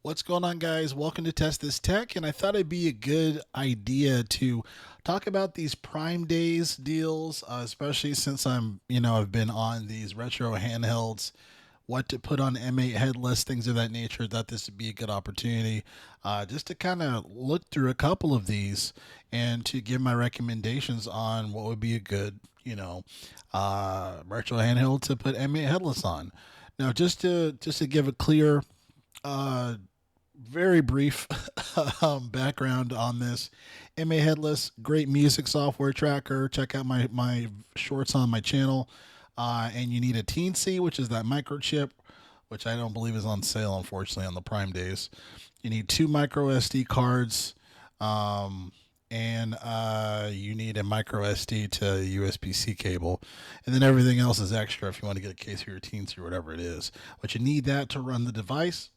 What's going on, guys? Welcome to Test This Tech, and I thought it'd be a good idea to talk about these Prime Days deals, especially since I've been on these retro handhelds, what to put on M8 Headless, things of that nature. Thought this would be a good opportunity just to kind of look through a couple of these and to give my recommendations on what would be a good, retro handheld to put M8 Headless on. Now, just to give a clear uh, very brief background on this. MA Headless, great music software tracker. Check out my shorts on my channel. And you need a Teensy, which is that microchip, which I don't believe is on sale, unfortunately, on the Prime days. You need two micro SD cards. And you need a micro SD to USB C cable, and then everything else is extra if you want to get a case for your teens or whatever it is. But you need that to run the device,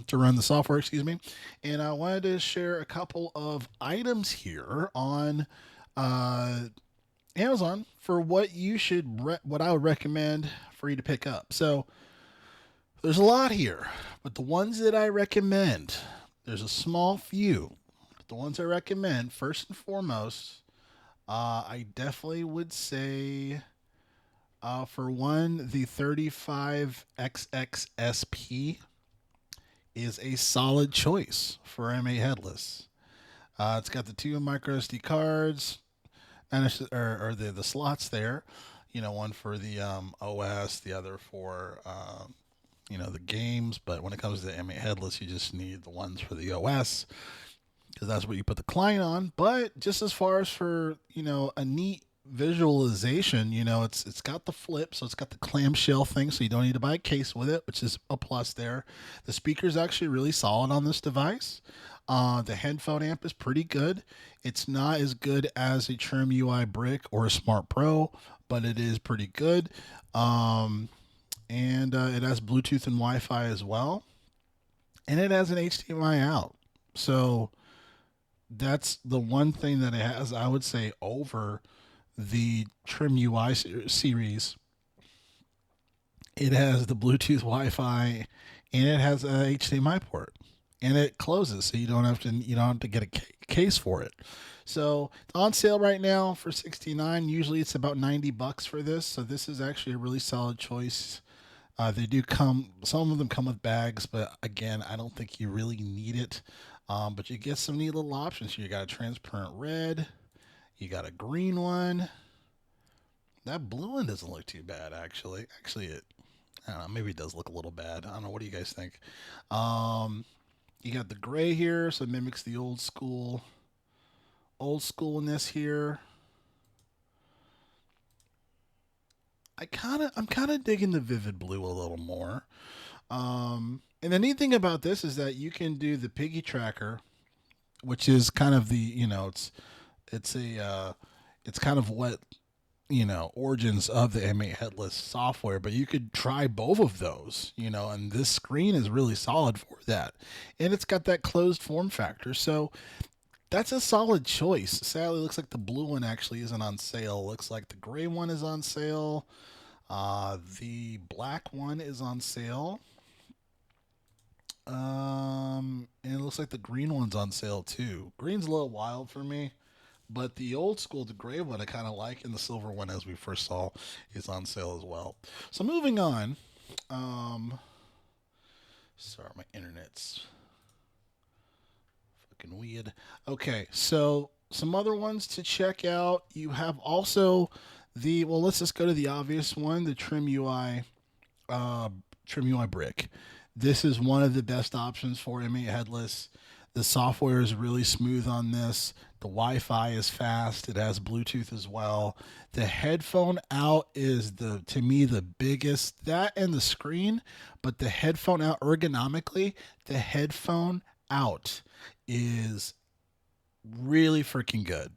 to run the software, excuse me. And I wanted to share a couple of items here on uh, Amazon for what I would recommend for you to pick up. So there's a lot here, but the ones that I recommend, there's a small few. The ones I recommend, first and foremost, I definitely would say, for one, the 35XXSP is a solid choice for M8 Headless. It's got the two micro SD cards and or the slots there. One for the OS, the other for the games. But when it comes to M8 Headless, you just need the ones for the OS because that's what you put the client on. But just as far as for a neat visualization, it's got the flip, so it's got the clamshell thing, so you don't need to buy a case with it, which is a plus there. The speaker is actually really solid on this device. The headphone amp is pretty good. It's not as good as a Trim UI Brick or a Smart Pro, but it is pretty good. And it has Bluetooth and Wi-Fi as well, and it has an HDMI out. So that's the one thing that it has, I would say, over the Trim UI series. It has the Bluetooth Wi-Fi, and it has a HDMI port, and it closes, so you don't have to get a case for it. So it's on sale right now for 69. Usually it's about $90 for this, so this is actually a really solid choice. They do come, some of them come with bags, but again, I don't think you really need it. But you get some neat little options here. You got a transparent red, you got a green one. That blue one doesn't look too bad, actually. I don't know, maybe it does look a little bad. I don't know. What do you guys think? Um, you got the gray here, so it mimics the old schoolness here. I'm kind of digging the vivid blue a little more. And the neat thing about this is that you can do the piggy tracker, which is kind of it's a it's kind of what origins of the M8 headless software, but you could try both of those, and this screen is really solid for that, and it's got that closed form factor, so that's a solid choice. Sadly, it looks like the blue one actually isn't on sale. Looks like the gray one is on sale. The black one is on sale. And it looks like the green one's on sale too. Green's a little wild for me, but the old school, the gray one, I kind of like, and the silver one, as we first saw, is on sale as well. So moving on. Um, Sorry, my internet's fucking weird. Okay, so some other ones to check out. You have also let's just go to the obvious one, the uh, Trim UI Brick. This is one of the best options for M8 Headless. The software is really smooth on this. The Wi-Fi is fast. It has Bluetooth as well. The headphone out is to me the biggest, that and the screen, but the headphone out ergonomically, the headphone out is really freaking good.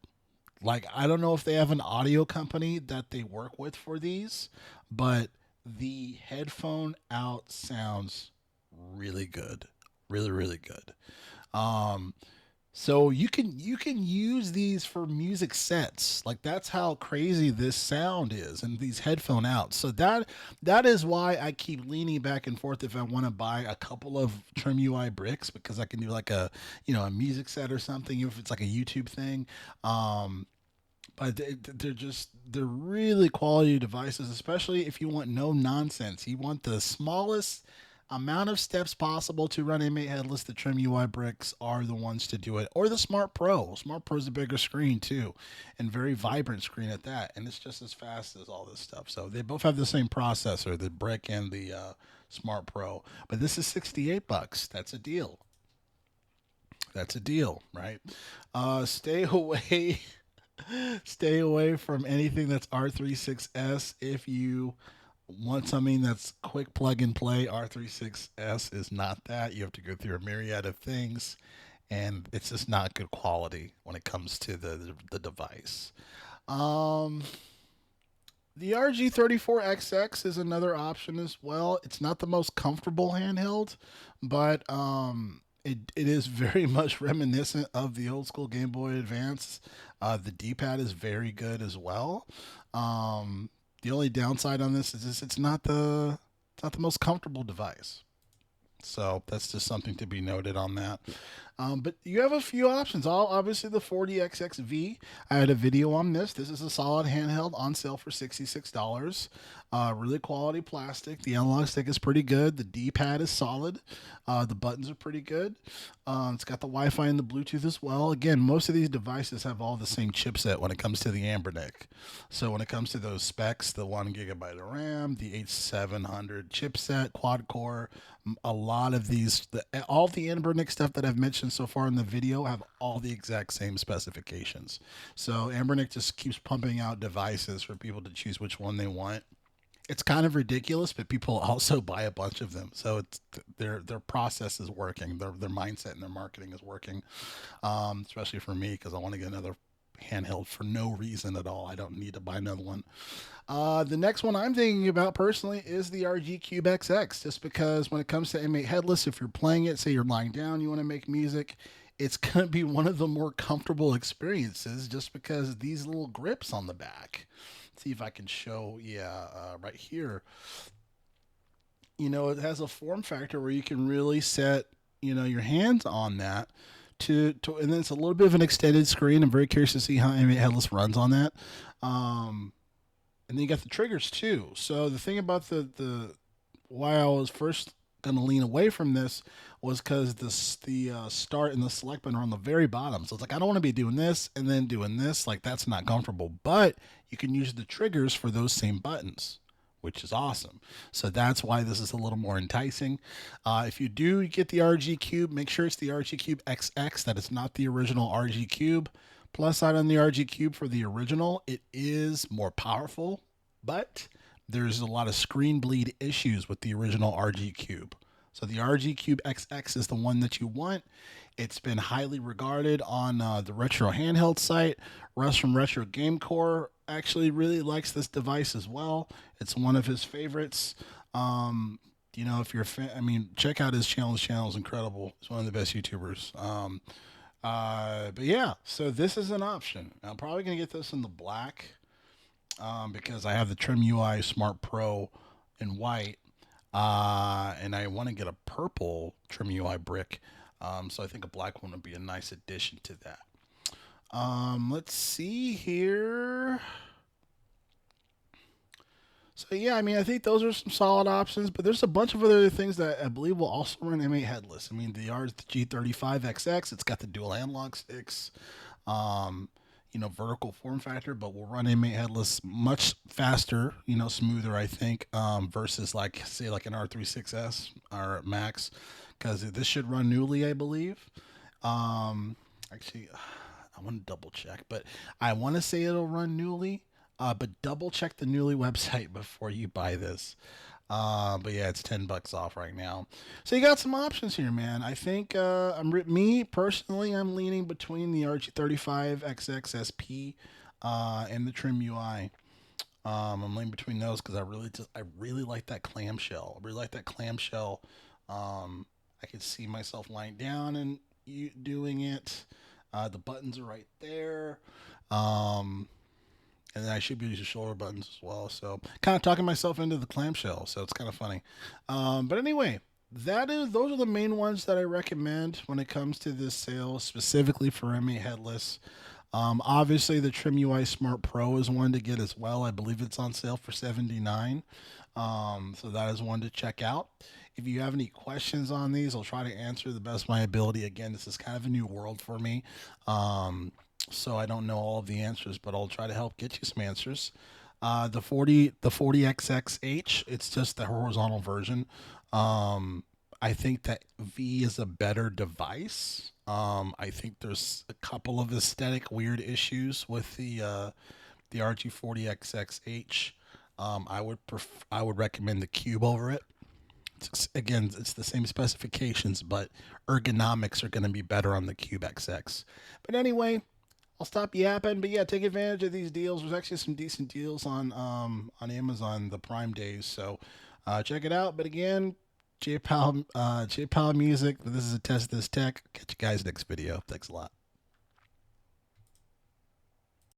Like, I don't know if they have an audio company that they work with for these, but the headphone out sounds really good. Really, really good. Um, So you can use these for music sets. Like that's how crazy this sound is and these headphone outs. So that is why I keep leaning back and forth if I want to buy a couple of Trim UI bricks because I can do like a a music set or something if it's like a YouTube thing. Um but they're really quality devices, especially if you want no nonsense. You want the smallest amount of steps possible to run M8 headless. The Trim UI bricks are the ones to do it, or the Smart Pro. Smart Pro is a bigger screen too, and very vibrant screen at that, and it's just as fast as all this stuff. So they both have the same processor, the brick and the Smart Pro. But this is $68. That's a deal. That's a deal, right? Stay away. Stay away from anything that's R36S. If you want something that's quick plug and play, R36S is not that. You have to go through a myriad of things, and it's just not good quality when it comes to the device. Um, the RG34XX is another option as well. It's not the most comfortable handheld, but it is very much reminiscent of the old school Game Boy Advance. The D-pad is very good as well. The only downside on this is just it's not the most comfortable device. So that's just something to be noted on that. But you have a few options. All obviously the 40XXV. I had a video on this. This is a solid handheld on sale for $66. Really quality plastic. The analog stick is pretty good. The D-pad is solid. The buttons are pretty good. It's got the Wi-Fi and the Bluetooth as well. Again, most of these devices have all the same chipset when it comes to the Ambernic. So when it comes to those specs, the 1 gigabyte of RAM, the H700 chipset, quad core, a lot of these, all the Ambernic stuff that I've mentioned so far in the video have all the exact same specifications. So Ambernic just keeps pumping out devices for people to choose which one they want. It's kind of ridiculous, but people also buy a bunch of them. So it's their process is working. Their mindset and their marketing is working. Especially for me because I want to get another handheld for no reason at all. I don't need to buy another one. The next one I'm thinking about personally is the RG Cube XX, just because when it comes to M8 headless, if you're playing it, say you're lying down, you want to make music, it's going to be one of the more comfortable experiences just because these little grips on the back. Let's see if I can show, yeah, right here. It has a form factor where you can really set, your hands on that and then it's a little bit of an extended screen. I'm very curious to see how M8 headless runs on that. Um, and then you got the triggers too. So the thing about the why I was first gonna lean away from this was because the start and the select button are on the very bottom. So it's like I don't want to be doing this and then doing this. Like that's not comfortable. But you can use the triggers for those same buttons, which is awesome. So that's why this is a little more enticing. If you do get the RG Cube, make sure it's the RG Cube XX, that it's not the original RG Cube. Plus side on the RG Cube for the original, it is more powerful, but there's a lot of screen bleed issues with the original RG Cube. So the RG Cube XX is the one that you want. It's been highly regarded on the Retro Handheld site. Russ from Retro Game Core actually really likes this device as well. It's one of his favorites. If you're a fan, I mean, check out his channel. His channel is incredible. He's one of the best YouTubers. But yeah, so this is an option. I'm probably gonna get this in the black because I have the Trim UI Smart Pro in white, and I want to get a purple Trim UI brick. So I think a black one would be a nice addition to that. Let's see here. So yeah, I mean, I think those are some solid options, but there's a bunch of other things that I believe will also run M8 headless. I mean, the RG35XX, it's got the dual analog sticks, um, vertical form factor, but will run M8 headless much faster, smoother, I think, versus like say like an R36S or Max, because this should run newly, I believe. Actually, I want to double check, but I want to say it'll run newly. But double check the Newly website before you buy this. But yeah, it's $10 off right now. So you got some options here, man. I think me personally, I'm leaning between the RG35 XXSP and the Trim UI. I'm leaning between those because I really like that clamshell. I really like that clamshell. I could see myself lying down and doing it. The buttons are right there. Um, and then I should be using shoulder buttons as well. So kind of talking myself into the clamshell. So it's kind of funny. But anyway, those are the main ones that I recommend when it comes to this sale, specifically for MA Headless. Obviously, the Trim UI Smart Pro is one to get as well. I believe it's on sale for 79. So that is one to check out. If you have any questions on these, I'll try to answer the best of my ability. Again, this is kind of a new world for me. So I don't know all of the answers, but I'll try to help get you some answers. The 40XXH, it's just the horizontal version. Um, I think that V is a better device. I think there's a couple of aesthetic weird issues with the RG40XXH. I would recommend the Cube over it. Again, it's the same specifications, but ergonomics are going to be better on the Cube XX. But anyway, I'll stop yapping. But yeah, take advantage of these deals. There's actually some decent deals on Amazon the Prime days, so check it out. But again, JPal Music. This is a test of this tech. Catch you guys next video. Thanks a lot.